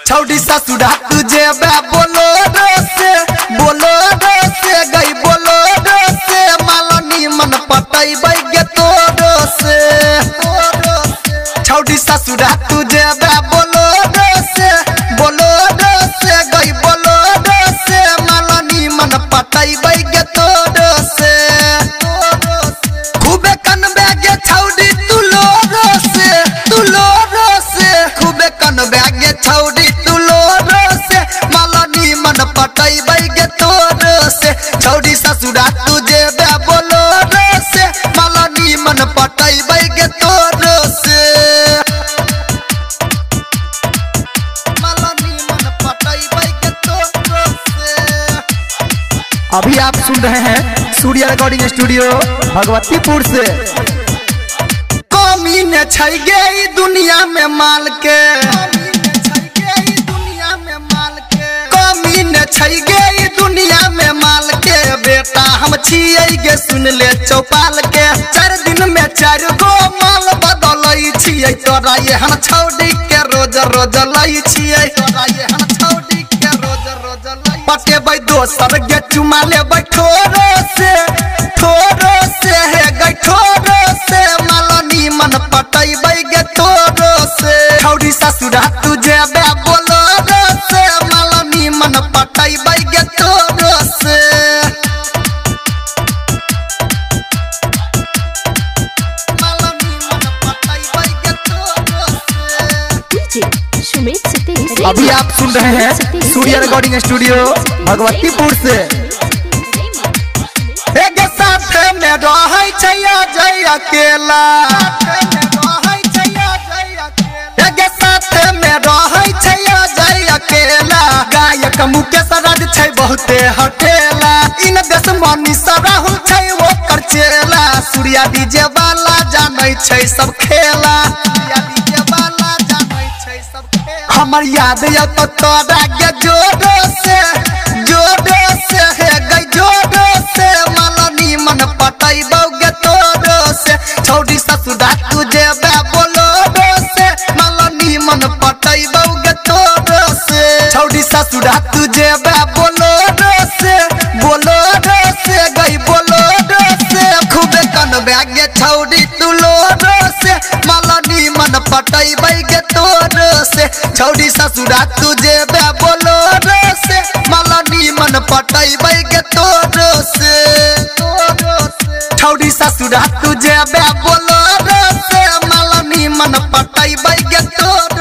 छौड़ी ससुरा तुझे बोलो से गई बोलो से मालनी मन पटई बैगे तोरो से छौड़ी ससुरा तुझे बोलो से गई बोलो से मालनी मन पटई बैगे तोरो से खूबे कनबे गे छौड़ी तुलो से खूबे कनबे गे छौड़ी पटई बैगे तोरो से छौड़ी ससुरा तुझे बोलो से मालनी मन पटई बैगे तोरो से मालनी मन पटई बैगे तोरो से। अभी आप सुन रहे हैं सूर्या रिकॉर्डिंग स्टूडियो भगवतीपुर से। कमी ने छै गे दुनिया में माल के दुनिया में माल के बेटा हम छियै गे सुन ले चौपाल के 4 दिन में 4 गो माल बदलै छियै तोरा एहन छौड़ी के रोज रोज लै छियै पटेबै दोसर गे चुमा लेबै ठोरो से हे गे ठोरो से मालनी मन पटैबै गे तोरो से छौड़ी ससुरा तुझे बोलो से मालनी मन पटैबै गे तोरो से। अभी आप सुन रहे हैं सूर्या रिकॉर्डिंग स्टूडियो भगवतीपुर से। एक साथ में रहै छै जय अकेला एक साथ में रहै छै जय अकेला गायक मुकेश राज छै बहुते हटेला इन देश मनीषा राहुल छै ओकर चेला सूर्या डीजे वाला जानै छै सब खेला हमर याद या तो तोरा गे जोड़ो से हे गे जोड़ो से मालनी मन पटैबौ गे तोरो से छौड़ी ससुरा तुझे बोलो से मालनी मन पटैबौ गे तोरो से छौड़ी ससुरा तुझे बोलो से गई बोलो से खूबे कनबे गे छौड़ी तुलो से मालनी मन पटैबै गे तोरो से छौड़ी ससुरा तुझे बोलो से मालनी मन पटैबै गे तोरो से छौड़ी ससुरा तुझे बोलो से मालनी मन पटैबै गे तोरो